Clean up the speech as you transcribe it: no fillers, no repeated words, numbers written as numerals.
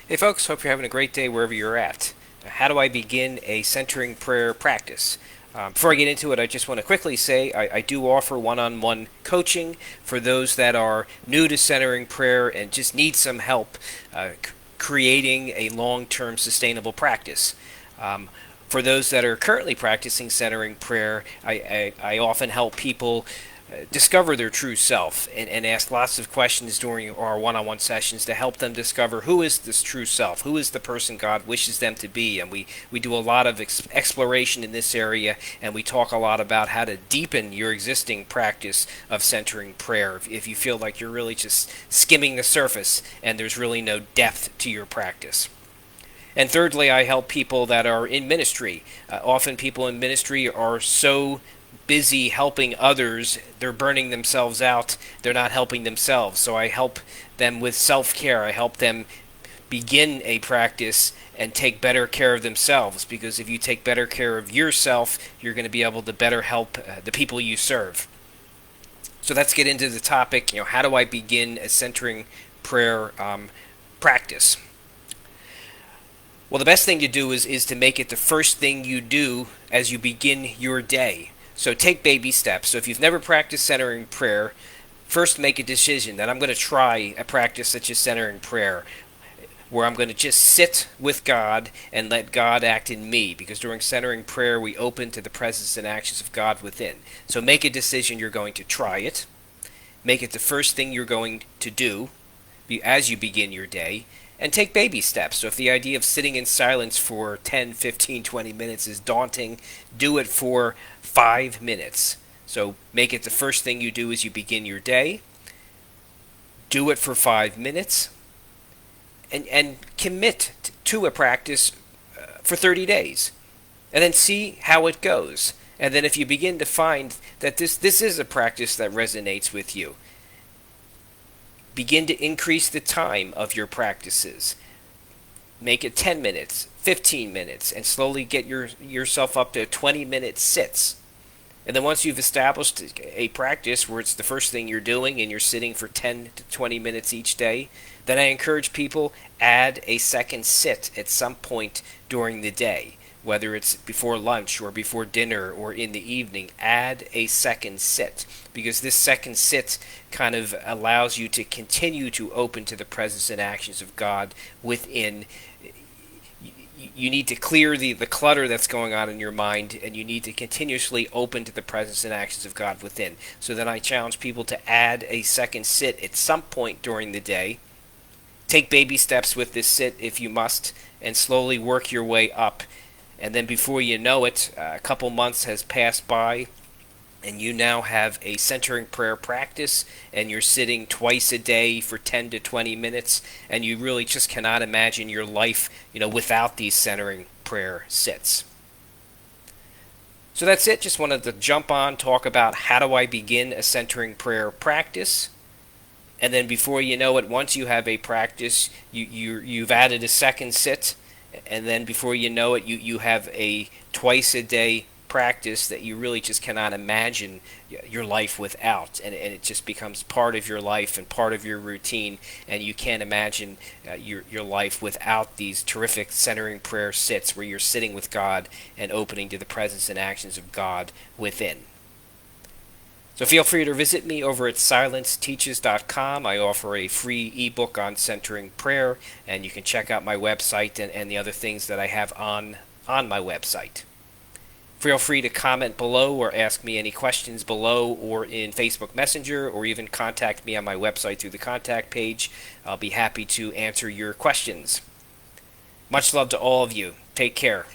Hey folks, hope you're having a great day wherever you're at. How do I begin a centering prayer practice? Before I get into it, I just want to quickly say I do offer one-on-one coaching for those that are new to centering prayer and just need some help creating a long-term sustainable practice. For those that are currently practicing centering prayer, I often help people discover their true self and ask lots of questions during our one-on-one sessions to help them discover who is this true self, who is the person God wishes them to be. And we do a lot of exploration in this area, and we talk a lot about how to deepen your existing practice of centering prayer if you feel like you're really just skimming the surface and there's really no depth to your practice. And thirdly, I help people that are in ministry. Often people in ministry are so busy helping others, they're burning themselves out, they're not helping themselves. So I help them with self-care. I help them begin a practice and take better care of themselves, because if you take better care of yourself, you're going to be able to better help the people you serve. So let's get into the topic, how do I begin a centering prayer practice? Well, the best thing to do is to make it the first thing you do as you begin your day. So take baby steps. So if you've never practiced centering prayer, first make a decision that I'm going to try a practice such as centering prayer, where I'm going to just sit with God and let God act in me, because during centering prayer we open to the presence and actions of God within. So make a decision you're going to try it. Make it the first thing you're going to do as you begin your day, and take baby steps. So if the idea of sitting in silence for 10, 15, 20 minutes is daunting, do it for 5 minutes. So make it the first thing you do as you begin your day. Do it for 5 minutes, and commit to a practice for 30 days. And then see how it goes. And then if you begin to find that this is a practice that resonates with you, begin to increase the time of your practices. Make it 10 minutes, 15 minutes, and slowly get yourself up to 20-minute sits. And then once you've established a practice where it's the first thing you're doing and you're sitting for 10 to 20 minutes each day, then I encourage people add a second sit at some point during the day. Whether it's before lunch or before dinner or in the evening, add a second sit, because this second sit kind of allows you to continue to open to the presence and actions of God within. You need to clear the clutter that's going on in your mind, and you need to continuously open to the presence and actions of God within. So then I challenge people to add a second sit at some point during the day. Take baby steps with this sit if you must, and slowly work your way up. And then before you know it, a couple months has passed by, and you now have a centering prayer practice, and you're sitting twice a day for 10 to 20 minutes, and you really just cannot imagine your life, without these centering prayer sits. So that's it. Just wanted to jump on, talk about how do I begin a centering prayer practice. And then before you know it, once you have a practice, you've added a second sit. And then before you know it, you have a twice-a-day practice that you really just cannot imagine your life without. And it just becomes part of your life and part of your routine. And you can't imagine your life without these terrific centering prayer sits where you're sitting with God and opening to the presence and actions of God within. So feel free to visit me over at silenceteaches.com. I offer a free ebook on centering prayer, and you can check out my website and the other things that I have on my website. Feel free to comment below or ask me any questions below or in Facebook Messenger, or even contact me on my website through the contact page. I'll be happy to answer your questions. Much love to all of you. Take care.